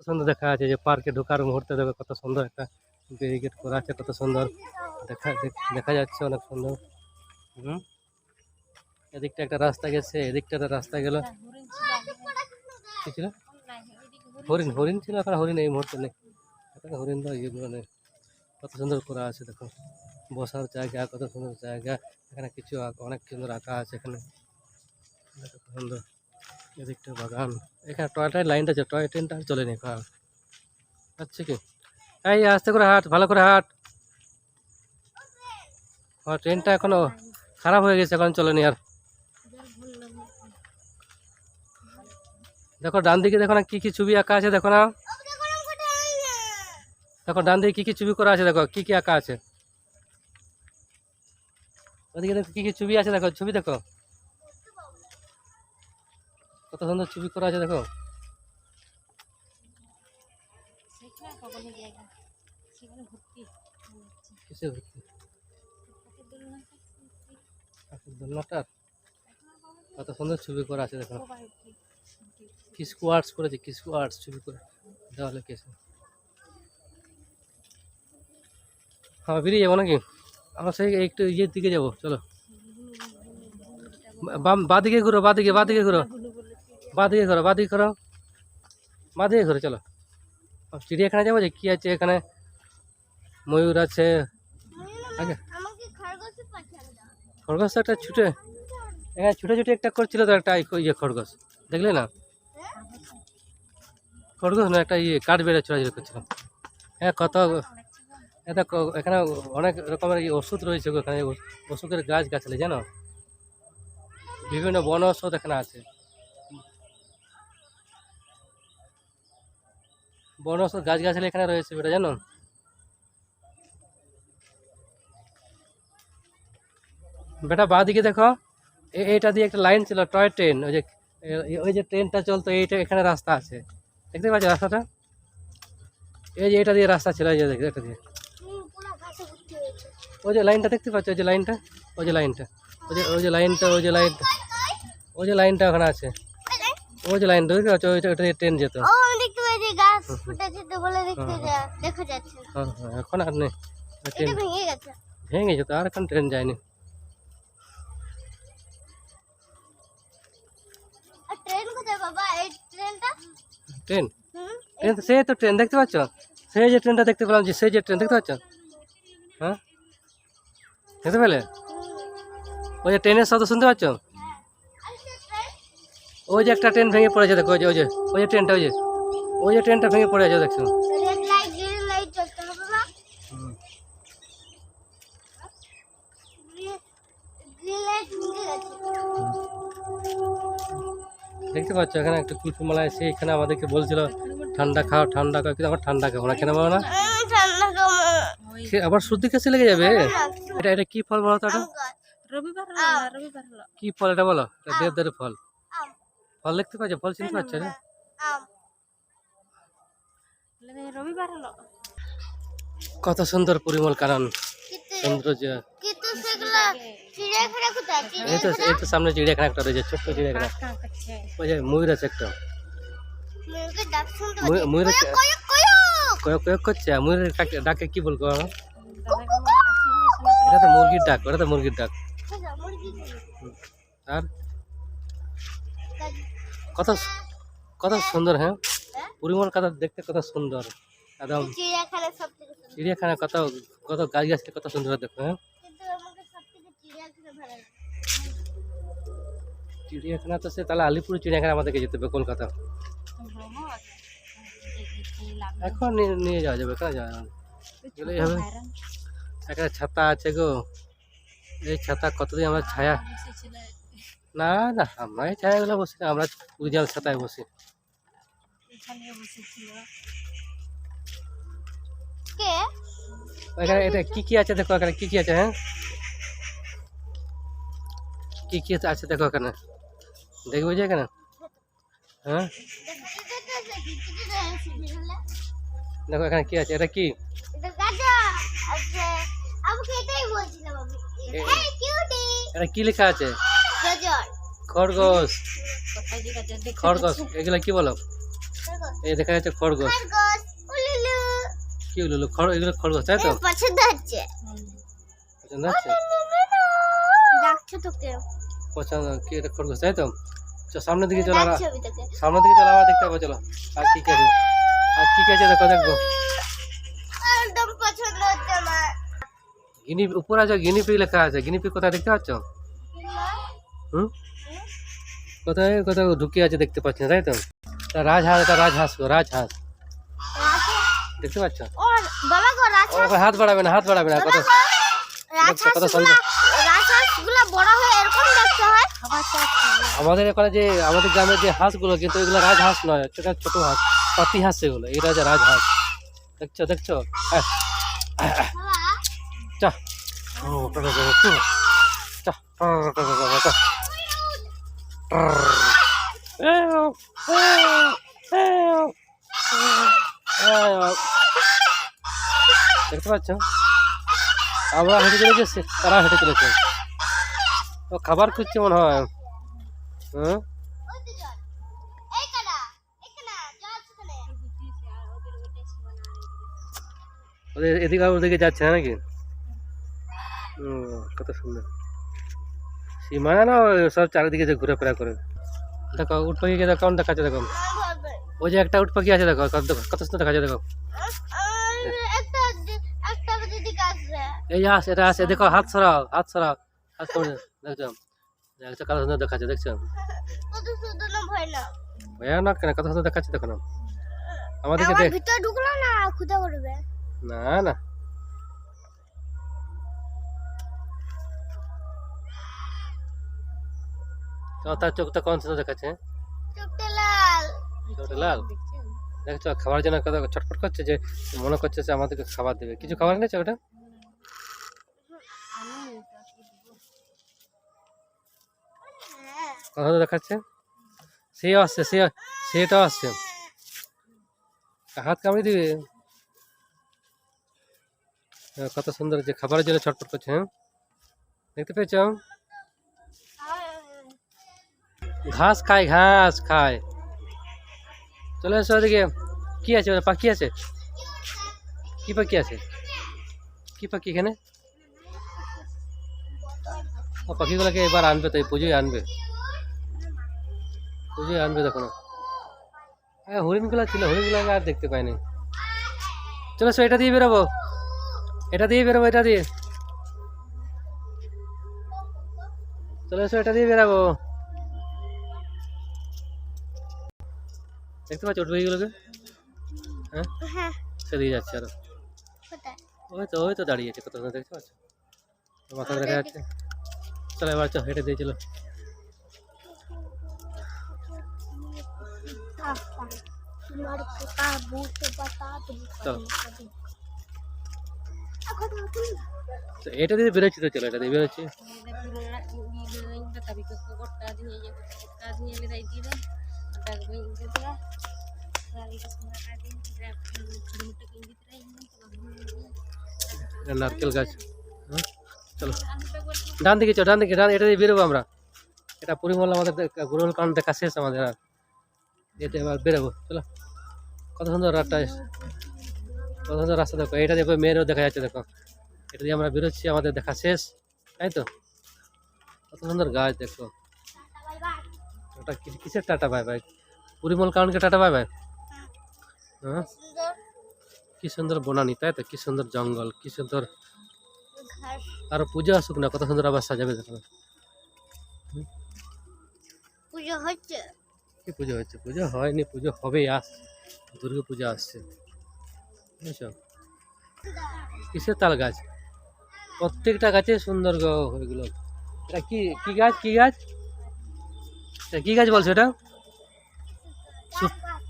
সুন্দর দেখা যাচ্ছে যে পার্কে ঢোকার মুহূর্তে দেখো কত সুন্দর একটা ব্যারিকেড করা আছে, কত সুন্দর দেখা যাচ্ছে, অনেক সুন্দর। এদিকটা একটা রাস্তা গেছে, এদিকটা একটা রাস্তা গেল। কি ছিল? হরিণ, হরিণ ছিল, এখন হরিণ এই মুহূর্তে নেই। এখানে হরিণ তো ইয়েগুলো নেই। কত সুন্দর করা আছে দেখো, বসার জায়গা, কত সুন্দর জায়গা। এখানে কিছু অনেক সুন্দর আঁকা আছে এখানে, কত সুন্দর। এদিকটা বাগান, এখানে টয় ট্রেন লাইনটা আছে, টয় ট্রেনটা আর চলেনি এখন। আচ্ছা কি এই আস্তে করে হাঁট, ভালো করে হাঁট। আমার ট্রেনটা এখনো খারাপ হয়ে গেছে, এখন চলেনি আর। দেখো ডান দিকে, দেখো না কি কি ছবি আঁকা আছে, দেখো না, দেখো ডান দিকে কি কি ছবি করা আছে, দেখো কি কি আঁকা আছে। ওদিকে দেখো কি কি ছবি আছে, দেখো ছবি দেখো, কত সুন্দর ছবি করা আছে দেখো। কিসের ভর্তি? দোলনাটার কত সুন্দর ছবি করা আছে দেখো, কিসকু আর্টস করেছে, কিসকু আর্টস ছবি করে দেওয়ালে কেছে। হ্যাঁ বেরিয়ে যাবো নাকি? আমরা সেই একটু ইয়ের দিকে যাবো, চলো। বাদিকে ঘুরো, বাদিকে বাদিকে ঘুরো, বাদিকে ঘুরো, বাদিকে ঘুরো, বাদিকে ঘুরো, চলো। চিড়িয়াখানা যাবো, যে কি আছে এখানে, ময়ূর আছে। আগে খরগোশ একটা ছুটে, এখানে ছুটে ছুটে একটা করছিল তো, একটা ইয়ে খরগোশ দেখলে না? খরগোশ না, একটা ইয়ে কাঠ বেড়ে ছোড়াছুড়ি করছিল। হ্যাঁ কত, এটা এখানে অনেক রকমের ওষুধ রয়েছে ওখানে, ওষুধের গাছ গাছালি জানো, বিভিন্ন বন ঔষধ এখানে আছে, বন ঔষধ গাছ গাছালি এখানে রয়েছে বেটা, জানো? বেটা বাঁ দিকে দেখো, এইটা দিয়ে একটা লাইন ছিল, টয় ট্রেন, ওই যে ট্রেনটা চলতো, এইটা এখানে রাস্তা আছে, দেখতে পাচ্ছ রাস্তাটা? এই যে এটা দিয়ে রাস্তা ছিল, এই যে এটা দিয়ে, ওই যে লাইনটা দেখতে পাচ্ছ, ওই যে লাইনটা, ওই যে লাইনটা, ওই যে লাইনটা, ওই যে লাইনটা, ওই যে লাইনটা ওখানে আছে, ওই যে লাইনটা দেখতে পাচ্ছ, ওইটা দিয়ে ট্রেন যেত। হ্যাঁ হ্যাঁ, এখন আর নেই, ভেঙে যেত, আর এখন ট্রেন যায়নি। ট্রেন, সেই তো ট্রেন দেখতে পাচ্ছ, সেই যে ট্রেনটা দেখতে পেলাম, যে সেই যে ট্রেন দেখতে পাচ্ছ, হ্যাঁ দেখতে পেলে? ওই যে ট্রেনের শব্দ শুনতে পাচ্ছ? ওই যে একটা ট্রেন ভেঙে পড়েছে দেখো, ওই যে ওই যে ট্রেনটা, ওই যে ট্রেনটা ভেঙে পড়ে আছে দেখছো। দেখতে পাচ্ছ এখানে একটা কুলফিমালা এসে এখানে আমাদেরকে বলছিল ঠান্ডা খাও, ঠান্ডা খাও, কিন্তু আমার ঠান্ডা খাবো না, কেন বলো না? আবার সর্দি কাশি লেগে যাবে। এটা এটা কি ফল বলো তো? এটা কি ফল এটা বলো? এটা দেবদারু ফল। ফল দেখতে পাচ্ছ, ফল চিনতে পাচ্ছ? কত সুন্দর পরিমল কারণ সৌন্দর্য। এই তো সামনে চিড়িয়াখানা একটা রয়েছে, ছোট্ট চিড়িয়াখানা, ওই যে ময়ূর আছে একটা, ময়ূর কয়েক করছে, ময়ূরের ডাকে কি বলবো? এটা তো মুরগির ডাক, ওটা তো মুরগির ডাক। আর কত কত সুন্দর, হ্যাঁ পরিমল কাদা দেখতে কত সুন্দর একদম। চিড়িয়াখানা কত কত গাছ গাছকে কত সুন্দর দেখো। হ্যাঁ চিড়িয়াখানা তো সে তাহলে আলিপুর চিড়িয়াখানা আমাদেরকে যেতে হবে, কলকাতা। এখন নিয়ে যাওয়া যাবে, কেন যাওয়া যাবে, গেলেই হবে। একটা ছাতা আছে গো, এই ছাতা কতদিন আমরা ছায়া, না না আমরা এই ছায়াগুলো বসি না, আমরা উজাল ছাতায় বসি। এখানে এটা কি কি আছে দেখো, এখানে কি কি আছে, হ্যাঁ কি কি আছে দেখো এখানে, দেখবো যে এখানে, হ্যাঁ দেখো এখানে কি আছে, এটা কি, এটা কি লেখা আছে? খরগোশ, খরগোশ, এগুলা কি বলো? এই দেখা যাচ্ছে খরগোশ। কি হলো এগুলো খরগোশ তাই তো? পছন্দ হচ্ছে পছন্দ কি এটা খরগোশ তাই তো? সামনের দিকে চলো, সামনের দিকে চলো, আবার দেখতে পাবো। চলো আর কি আছে, আর কি আছে দেখো, দেখবো। একদম পছন্দ হচ্ছে আমার। গিনি উপরে আছে, গিনিপিগ লেখা আছে। গিনিপিগ কোথায় দেখতে পাচ্ছ? হুম, কোথায় কোথায় ঢুকিয়ে আছে দেখতে পাচ্ছি না তাই তো? রাজহাঁস, এটা রাজহাঁস, রাজহাঁস দেখতে পাচ্ছ? ওকে হাত বাড়াবে না, হাত বাড়াবে না। কত কত সুন্দর। আমাদের এখানে যে আমাদের গ্রামের যে হাঁসগুলো, কিন্তু এগুলো রাজহাঁস নয়, ছোট ছোট হাঁস, পাতি হাঁস এগুলো। এটা যে রাজহাঁস, দেখছো দেখছো? চা দেখতে পাচ্ছ? আমরা হেঁটে চলেছি, তারা হেঁটে চলেছে। ও খাবার খুঁজছে মনে হয়। হ্যাঁ, ওদের এদিকে ওদিকে যাচ্ছে না নাকি? কত সুন্দর সীমানা না, সব চারিদিকে যে ঘুরে ফেরা করে। দেখো উট পাখিকে দেখো, কেমন দেখাচ্ছে দেখো। ওই যে একটা উট পাখি আছে দেখো, কত সুন্দর দেখাচ্ছে দেখো। এই যে এটা আছে, দেখো হাত সরাও, হাত সরাও, হাত সরাও, দেখছো দেখছো কত সুন্দর দেখাচ্ছে, দেখছো? ভয়ানক কেন, কত সুন্দর দেখাচ্ছে দেখো না। আমাদেরকে দেখ, ঢুকলো না, খুদা করবে না না। তার চোখটা কোন সুন্দর দেখাচ্ছে, চোখটা লাল। চোখটা লাল দেখছো? খাবার জন্য কত ছটফট করছে, যে মনে করছে যে আমাদেরকে খাবার দেবে। কিছু খাবার এনেছে ওটা? কত দেখাচ্ছে। সে আসছে, সেটাও আসছে, হাত কামড়ে দিবে। কত সুন্দর যে খাবারের জন্য ছটফট করছে। হ্যাঁ, দেখতে পেয়েছ? ঘাস খায়, ঘাস খায়। চলে এসো ওদিকে। কি আছে ওটা? পাখি আছে? কি পাখি আছে? কি পাখি এখানে? ও পাখিগুলোকে এবার আনবে তো, এই পুজোয় আনবে, পুজোয় আনবে তখন। হরিণগুলো ছিল, হরিণগুলোকে আর দেখতে পাইনি। চলে এসো, এটা দিয়ে বেরোবো, এটা দিয়ে বেরোবো, এটা দিয়ে চলে এসো, এটা দিয়ে বেরাবো। দেখতে পাচ্ছ উঠ পাখিগুলোকে? হ্যাঁ, সেদিকে যাচ্ছে আরো। ওই তো দাঁড়িয়ে আছে, কত সুন্দর দেখতে পাচ্ছ? মাথা দেখা যাচ্ছে। চলো এবার চল, হেঁটে দিয়েছিল। এটা দিয়ে বেরোচ্ছি তো, চলো এটা দিয়ে বেরোচ্ছি। নারকেল গাছ। চলো ডান দিকে চল, ডান দিকে, ডান, এটা দিয়ে বেরোবো আমরা। এটা পরিমল, আমাদের গুরুল কান দেখা শেষ আমাদের। আর এটা এবার বেরোবো, চলো। কত সুন্দর রাস্তা, কত সুন্দর রাস্তা দেখো। এটা দেখো মেয়েরও দেখা যাচ্ছে দেখো। এটা দিয়ে আমরা বেরোচ্ছি, আমাদের দেখা শেষ, তাই তো? কত সুন্দর গাছ দেখো। ওটা কিসের টাটা বাই বাই? পরিমল কারণকে টাটা বাই বাই। হ্যাঁ, কি সুন্দর বনানি, তাই তো? কি সুন্দর জঙ্গল, কি সুন্দর। আর পুজো আসুক না, কত সুন্দর আবার সাজাবে দেখো। পুজো হচ্ছে? কি পুজো হচ্ছে? পুজো হয়নি, পুজো হবে, আসছে, দুর্গা পূজা আসছে, বুঝছো? কিসের তাল গাছ? প্রত্যেকটা গাছে সুন্দর ওইগুলো। এটা কি কি গাছ, কি গাছ, কি গাছ বলছো এটা?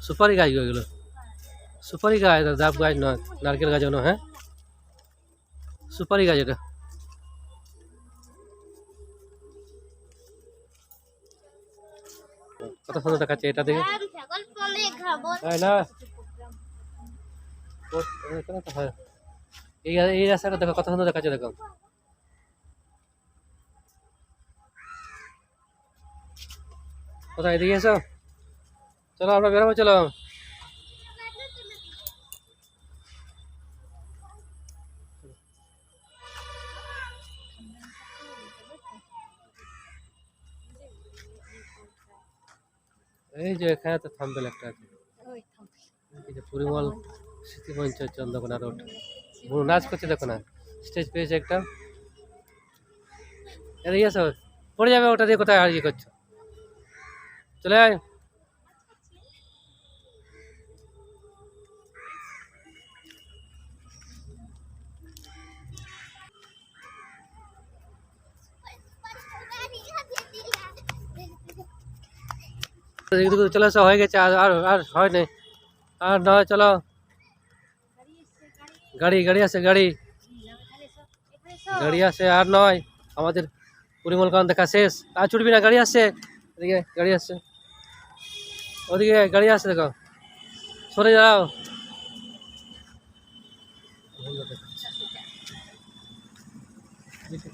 সুপারি গাছ ওইগুলো, সুপারি গাছ, ডাব গাছ নয়, নারকেল গাছ নয়। হ্যাঁ, সুপারি গাছ এটা। কত সুন্দর দেখাচ্ছে এটা দেখে। না এই রাস্তাটা দেখো, কত সুন্দর দেখাচ্ছে দেখো। কোথায় এদিকে এসো, চলো আমরা বেরোবো, চলো। এই যে এখানে তো থাম্বেল একটা আছে, এই যে পরিমল স্মৃতিমঞ্চ চন্দ্রকোনা রোড। নাচ করছে দেখো না, স্টেজ পেয়েছে একটা। এদিকে এসো, পড়ে যাবে ওটা দিয়ে, কোথায় আর ইয়ে করছো, চলে আয়। এদিকে চলে আসো, হয়ে গেছে, আর আর আর হয় নাই, আর নয়, চলো। গাড়ি গাড়ি আসে, গাড়ি গাড়ি আসে, আর নয়, আমাদের পরিমল কারণ দেখা শেষ, আর ছুটবি না, গাড়ি আসছে, এদিকে গাড়ি আসছে, ওদিকে গাড়ি আসছে, দেখো, সরে যাও।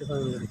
গাড়ি